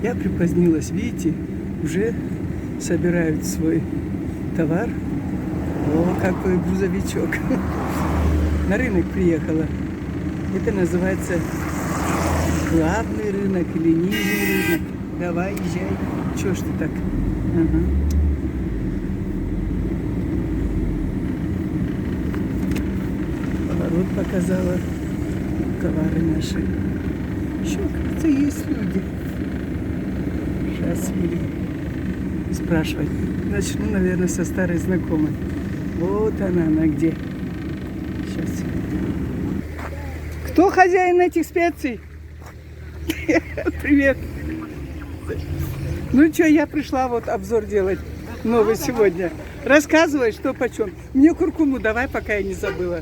Я припозднилась, видите, уже собирают свой товар. О, какой грузовичок. На рынок приехала. Это называется главный рынок или нижний рынок. Давай, езжай. Чё ж ты так? Ага. Поворот показала. Товары наши. Еще, кажется, есть люди. Сейчас будем спрашивать. Начну, наверное, со старой знакомой. Вот она где. Сейчас. Кто хозяин этих специй? Привет. Ну что, я пришла вот обзор делать новый сегодня. Рассказывай, что почем. Мне куркуму давай, пока я не забыла.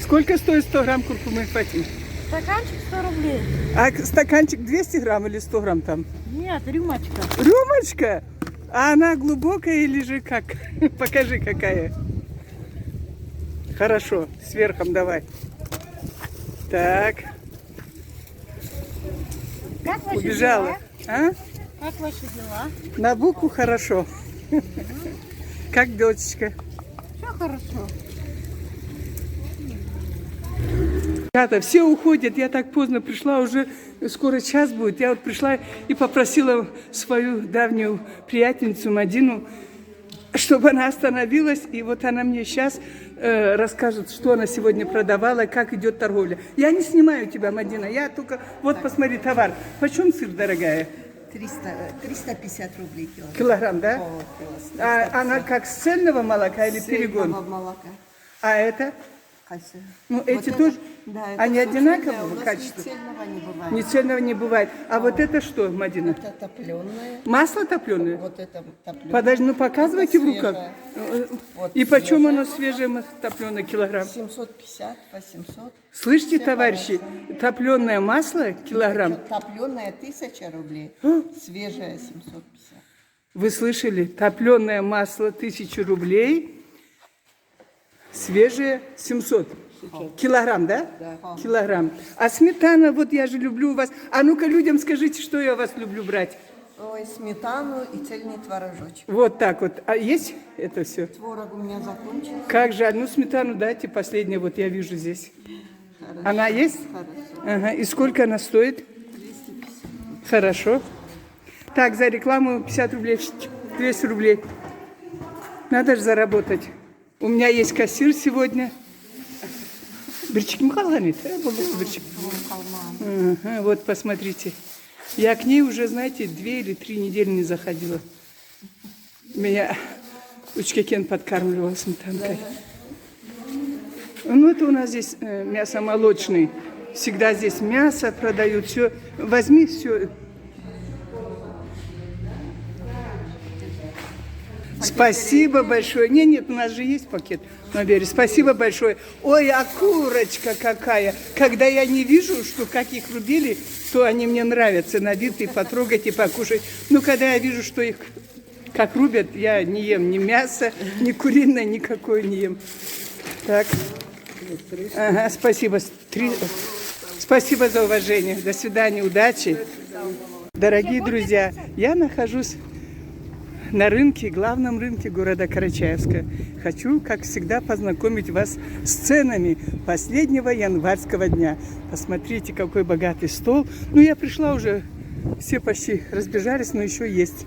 Сколько стоит 100 грамм куркумы, хватит? Стаканчик 100 рублей. А стаканчик 200 грамм или 100 грамм там? Нет, рюмочка. Рюмочка? А она глубокая или же как? Покажи, какая. Хорошо, сверхом давай. Так. Как ваши Убежала. дела? А? Как ваши дела? На букву хорошо. Как дочечка? Все хорошо. Ребята, все уходят, я так поздно пришла, уже скоро час будет. Я вот пришла и попросила свою давнюю приятельницу Мадину, чтобы она остановилась, и вот она мне сейчас расскажет, что она сегодня продавала, как идет торговля. Я не снимаю тебя, Мадина, я только, вот посмотри, товар. Почем сыр, дорогая? 350 рублей килограмм. Килограмм, да? О, А она как с цельного молока или перегон? молока. А это? Кальция. Ну, Вот эти это- тоже, да, это они всё одинакового цельное, у нас качества? ни цельного не бывает. Ни цельного не бывает. А вот это что, Мадина? Это топленое. Масло топленое? Вот это топленое. Подожди, ну показывайте в Это руках. Вот И почем свежее. оно свежее топленое килограмм? 750, 800. Слышите, Все товарищи, топленое масло килограмм. Топленое 1000 рублей. Свежее 750. Вы слышали? Топленое масло 1000 рублей, свежее 700. Килограмм, да? Да. Килограмм. А сметана, вот я же люблю у вас. А ну-ка людям скажите, что я у вас люблю брать. Ой, сметану и цельный творожочек. Вот так вот. А есть это все? Творог у меня закончился. Как же? Одну сметану дайте, последнюю, вот я вижу здесь. Она есть? Хорошо. Ага. И сколько она стоит? 250. Хорошо. Так, за рекламу 50 рублей, 200 рублей. Надо же заработать. У меня есть кассир сегодня. Бірчикім қалған еді, бірчик. Ага, вот посмотрите. Я к ней уже, знаете, 2 или 3 недели не заходила. Меня Учкекен подкармливал сметанкой. Ну, это у нас здесь мясо молочный. Всегда здесь мясо продают. Все. Возьми все. Спасибо большое. Нет, у нас же есть пакет на береге. Спасибо большое. Ой, а курочка какая. Когда я не вижу, что как их рубили, то они мне нравятся на вид и потрогать, и покушать. Но когда я вижу, что их как рубят, я не ем ни мясо, ни куриное, никакое не ем. Так. Ага, спасибо. Спасибо за уважение. До свидания, удачи. Дорогие друзья, я нахожусь на рынке, главном рынке города Карачаевска. Хочу, как всегда, познакомить вас с ценами последнего январского дня. Посмотрите, какой богатый стол. Ну, я пришла уже, все почти разбежались, но еще есть.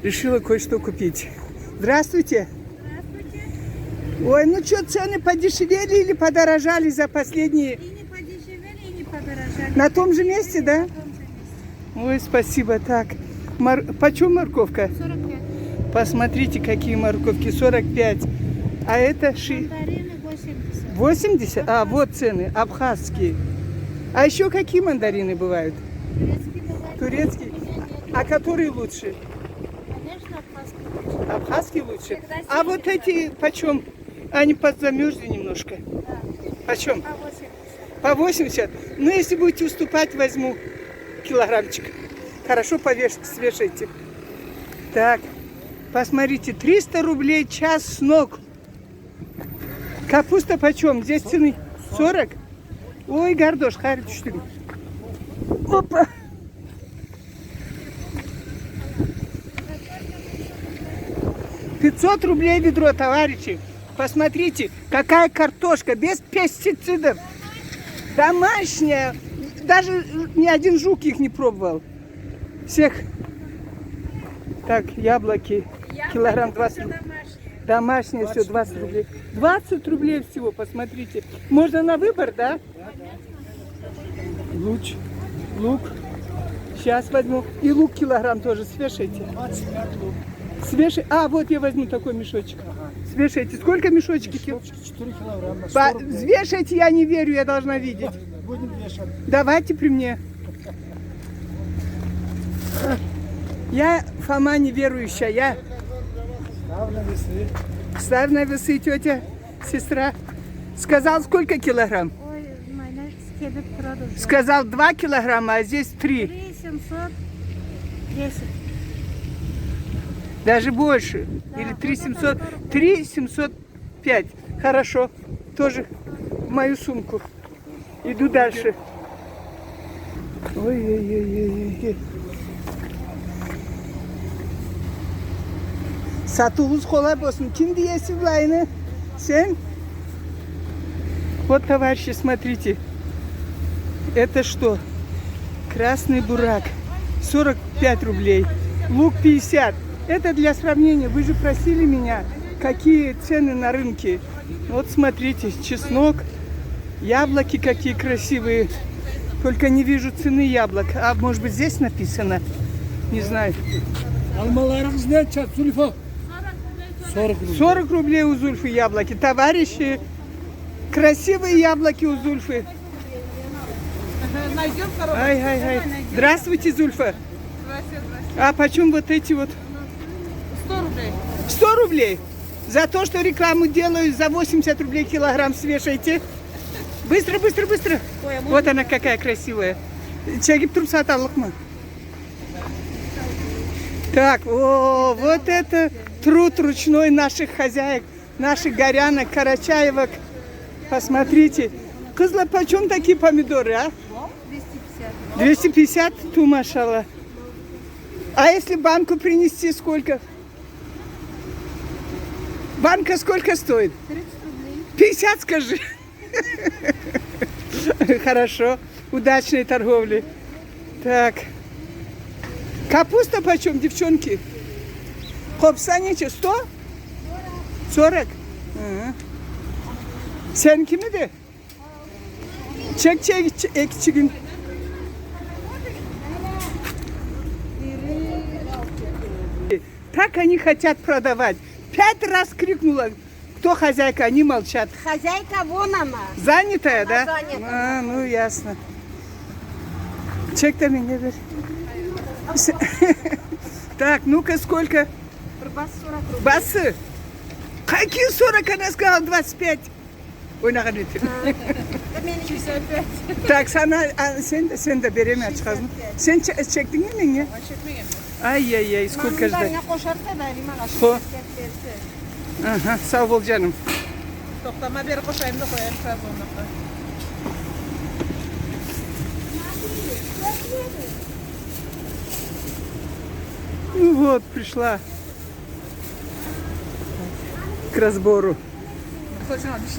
Решила кое-что купить. Здравствуйте. Ой, ну что, цены подешевели или подорожали за последние? И не подешевели, и не подорожали. На том же месте, да? Ой, спасибо. Так, почем морковка? 45. Посмотрите, какие морковки. 45. А это Мандарины 80. 80? А, вот цены. Абхазские. А еще какие мандарины бывают? Турецкий бывает. Турецкие. А которые лучше? Конечно, абхазский. Абхазские лучше. Всегда А вот эти почем? Они подзамерзли немножко. Да. Почем? По 80. По 80. Ну, если будете уступать, возьму килограммчик. Хорошо свешайте. Так, посмотрите, 300 рублей час с ног. Капуста почем? Здесь цены 40? Ой, гордош, харит что ли? Опа! 500 рублей ведро, товарищи. Посмотрите, какая картошка, без пестицидов. Домашняя. Даже ни один жук их не пробовал. Всех. Так, яблоки. Килограмм 20 рублей. Домашнее все, 20 рублей. 20 рублей всего, посмотрите. Можно на выбор, да? Лук. Сейчас возьму. И лук килограмм тоже свешайте. А, вот я возьму такой мешочек. Свешайте. Сколько мешочки? 4 килограмма. Взвешайте, я не верю, я должна видеть. Будем вешать. Давайте при мне. Я Фома неверующая. Я Ставь на весы. ставь на весы, тетя, сестра. Сказал, сколько килограмм? Ой, мене скидок продаж. Сказал 2 килограмма, а здесь 3. 3710. Даже больше. Или 3700. 3705. Хорошо. Тоже в мою сумку. Иду дальше. Ой-ой-ой-ой. Satığınız kolay olsun. Kim diyesi Влайны? Sen? Вот, товарищи, смотрите. Это что? Красный бурак. 45 рублей. Лук 50. Это для сравнения. Вы же просили меня, какие цены на рынке. Вот смотрите, чеснок. Яблоки какие красивые. Только не вижу цены яблок. А может быть здесь написано? Не знаю. Almalarımız ne çat Zülfü? 40 рублей. 40 рублей у Зульфы яблоки. Товарищи, красивые яблоки у Зульфы. Ай. Здравствуйте, Зульфа. А почем вот эти вот? 100 рублей. 100 рублей? За то, что рекламу делаю, за 80 рублей килограмм свешайте. Быстро. Вот она какая красивая. Чагип трусаталык мы. Так, вот это труд ручной наших хозяек, наших горянок, карачаевок. Посмотрите. Кызла, почем такие помидоры, а? 250. 250, ту машала. А если банку принести, сколько? Банка сколько стоит? 30 рублей. 50, скажи. Хорошо. Удачной торговли. Так. Капуста почем, девчонки? Хопсаничи 100? 40? Sen kimi de? Çek ekçigin. Так они хотят продавать. 5 раз крикнула, кто хозяйка, они молчат. Хозяйка вон она. Занятая, да? занята. А, ну ясно. Чек-то меня бери. Так, ну-ка, сколько? Бас 40 рублей. Басы. Какие 40, она сказала 25. Ой, нагадайте. Да мен 55. Так, sen de bereme çıkarsın. Sen çektin mi beni? Ay, сколько ждать? Ne koşarsa da elime kaçır. Ko. Aha, sağ ol canım. Toktama beri koşayım da koyayım Trabzon'da. Ну вот, пришла к разбору.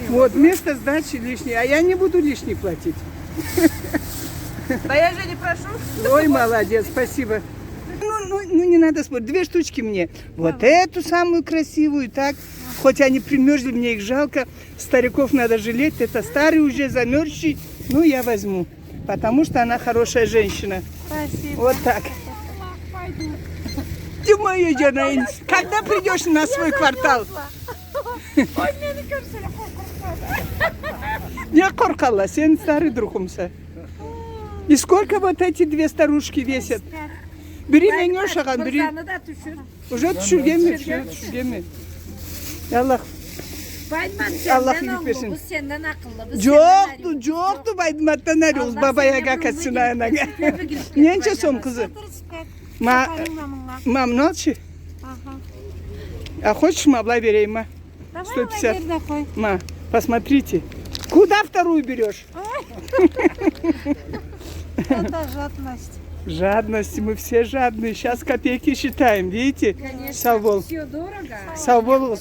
Вот, место сдачи лишнее, а я не буду лишний платить. Да я же не прошу. Ой, молодец, спасибо. Ну, не надо спорить. 2 штучки мне. Вот эту самую красивую, так. Хоть они примерзли, мне их жалко. Стариков надо жалеть. Это старый уже, замерзший. Ну, я возьму. Потому что она хорошая женщина. Спасибо. Вот так. Ты моя Джанаин, когда придешь на свой квартал? Не коркала, сен старый другумся. И сколько вот эти 2 старушки весят? Biri menyor şakan, biri Kırzanı da düşür. уже düşürgen mi? Allah Bayman Allah senden iyilik versin. oldu. Bu senden akıllı. Bu senden Yoktu baydımattan ne oldu babaya kakasına ana. Nence som kızı? 35. Мам, ночи? Ага. А хочешь, мабла берем, ма? Давай, 150. Владимир, такой. Ма, посмотрите. Куда вторую берешь? Это жадность. Жадность, мы все жадные. Сейчас копейки считаем, видите? Savol. Все дорого. Savol.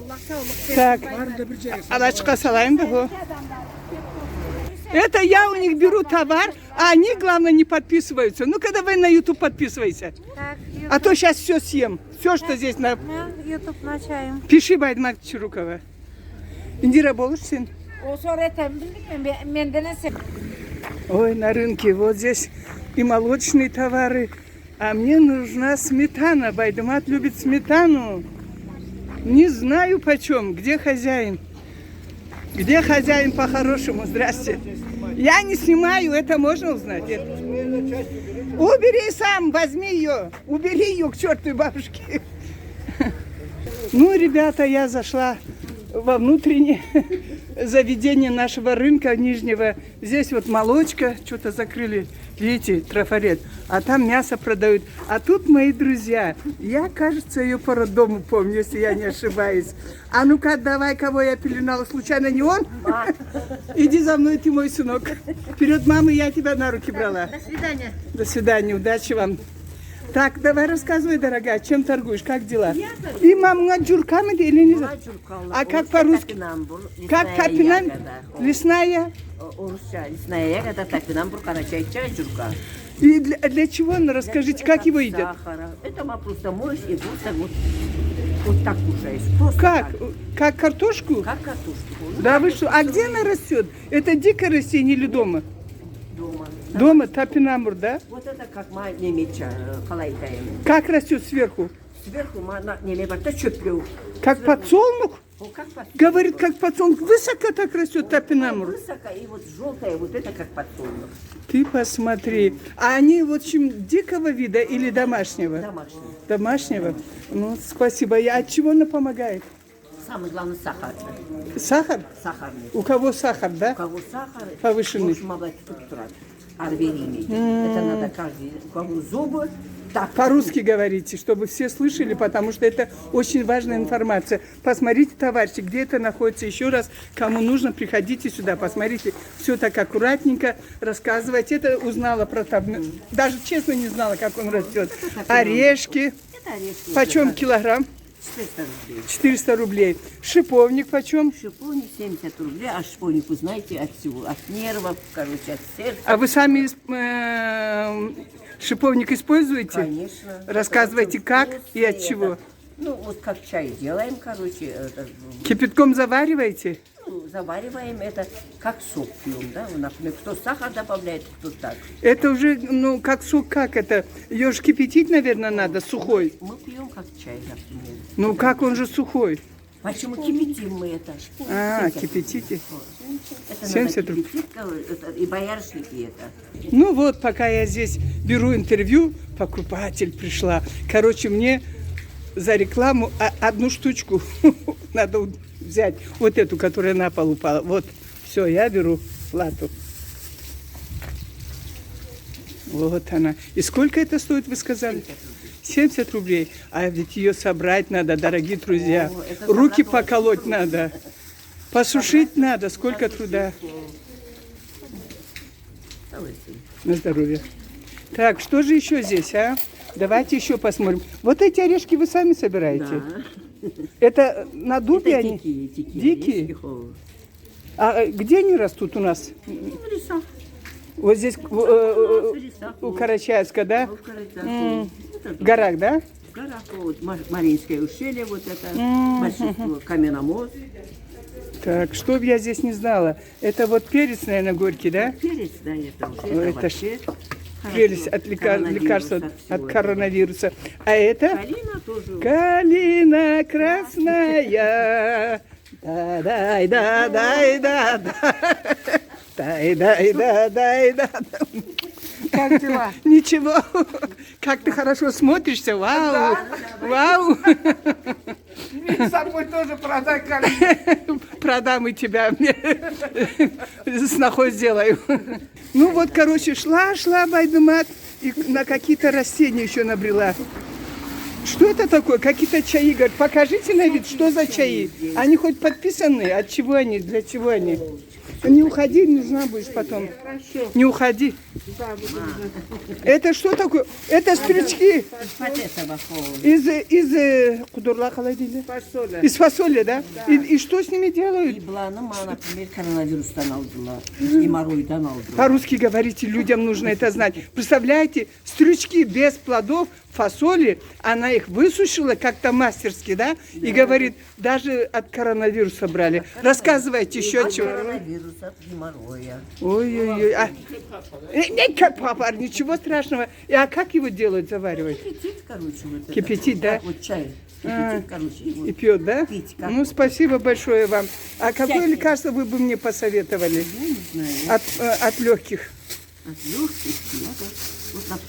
Allah sağlık Так, Varında bir çay. алачка салайм да го. Это я у них беру товар, а они, главное, не подписываются. Ну-ка, давай на YouTube подписывайся. Так, А то сейчас все съем. Все, что здесь на... YouTube начаем. Пиши, Байдмак Чурукова. Индира Болушсин. O sonra etem bildik mi? Menden ese. Ой, на рынке вот здесь и молочные товары. А мне нужна сметана. Байдамат любит сметану. Не знаю почем. Где хозяин? Где хозяин по-хорошему? Здрасте. Я не снимаю, это можно узнать? Убери сам, возьми ее. Убери ее к чертовой бабушке. Ну, ребята, я зашла во внутреннее заведение нашего рынка нижнего. Здесь вот молочка, что-то закрыли, видите, трафарет. А там мясо продают. А тут мои друзья. Я, кажется, ее по роддому помню, если я не ошибаюсь. А ну-ка, давай, кого я пеленала. Случайно не он? Иди за мной, ты мой сынок. Вперед, мамы, я тебя на руки брала. До свидания. До свидания, удачи вам. Так, давай рассказывай, дорогая, чем торгуешь, как дела? И мама джурками или не знаю? А как по-русски? Как тапинам? Лесная? Урусча, лесная ягода, тапинамбур, карачай-чай, джурка. И для чего? Ну, расскажите, как его едят? Сахара. Это мы просто моешь и просто вот так кушаешь. Просто Как? так. Как картошку? Как картошку. Да вы что? А где она растет? Это дикое растение или дома? Дома. Дома, тапинамбур, да? Вот это как мы немеча, халайтаем. Как растет сверху? Сверху мы немеча чөплю. Как подсолнух? Как подсолнух. Говорит, как подсолнух. Высоко так растет тапинамбур. Высоко, и вот желтое, вот это как подсолнух. Ты посмотри. А они, в общем, дикого вида или домашнего? Домашний. Домашнего? Ну, спасибо. А от чего она помогает? Самый главный сахар. Сахар? Сахарный. У кого сахар, да? У кого сахар, Повышенный. может молоть субстрат. Арвериний. Это надо каждый, у кого зубы, так. По-русски говорите, чтобы все слышали, потому что это очень важная информация. Посмотрите, товарищи, где это находится. Еще раз, кому нужно, приходите сюда, посмотрите. Все так аккуратненько рассказывать. Это узнала про таб- Даже честно не знала, как он растет. Орешки. Это орешки. Почем килограмм? 400 рублей. 400 рублей. Шиповник почем? Шиповник 70 рублей, а шиповник, вы знаете, от всего, от нервов, короче, от сердца. А вы сами шиповник используете? Конечно. Рассказывайте, как и от чего. Это, ну, вот как чай делаем, короче, это, Кипятком завариваете? ну, завариваем это, как сок пьем, да, например, кто сахар добавляет, кто так. Это уже, ну, как сок, как это? Ее же кипятить, наверное, надо, сухой. Мы пьем как чай, например. Ну, как он же сухой? Почему кипятим мы это? А, кипятите. Это 70 надо кипятить, это, и боярышники это. Ну вот, пока я здесь беру интервью, покупатель пришла. Короче, мне за рекламу одну штучку надо взять. Вот эту, которая на пол упала. Вот, все, я беру лату. Вот она. И сколько это стоит, вы сказали? 70 рублей. А ведь ее собрать надо, дорогие друзья. О, это Руки собрать поколоть надо. Посушить надо. Сколько труда. На здоровье. Так, что же еще здесь, а? Давайте еще посмотрим. Вот эти орешки вы сами собираете? Да. Это на дубе Это они? дикие. Дикие? Есть холод. А где они растут у нас? В лесах. Вот здесь, В лесах. у Карачаевска, да? В городах. В горах, да? В горах, вот Маринское ущелье, вот это, большинство, Каменомост. Так, что б я здесь не знала? Это вот перец, наверное, горький, да? Перец, да, это уже, Ой, это это ж вообще Прелесть хорошо. от Коронавирус, лекарства от от всего. коронавируса. А это? Калина тоже. Калина красная. Да-дай, да-дай, да-да. Дай-дай, да-дай, да-да. Как дела? Ничего. Как ты хорошо смотришься. Вау. Вау. Собой тоже продай калину. Продам и тебя. Снохой сделаю. Ну вот, короче, шла Байдумат и на какие-то растения еще набрела. Что это такое? Какие-то чаи, говорят, покажите на вид, что за чаи. Они хоть подписаны, от чего они, для чего они? Не уходи, нужна будешь потом. Не уходи. Это что такое? Это стручки из кудурла холодильника? Из фасоли, да? И что с ними делают? İblanı bana, например, коронавирус'tan aldılar. Геморройдан aldılar. По-русски говорите, людям нужно это знать. Представляете, стручки без плодов фасоли, она их высушила как-то мастерски, да? И говорит, даже от коронавируса брали. Рассказывайте еще чего. Коронавирус от геморроя. Ой-ой-ой. Не капапар, ничего страшного. А как его делают, заваривать? Кипятит, короче, вот это. Кипятит, да? Так вот чай. Кипятит, короче. И Вот. пьет, да? Пить как? Ну, спасибо большое вам. А какое Всякие. лекарство вы бы мне посоветовали Я не знаю. от легких? От легких. Вот, например.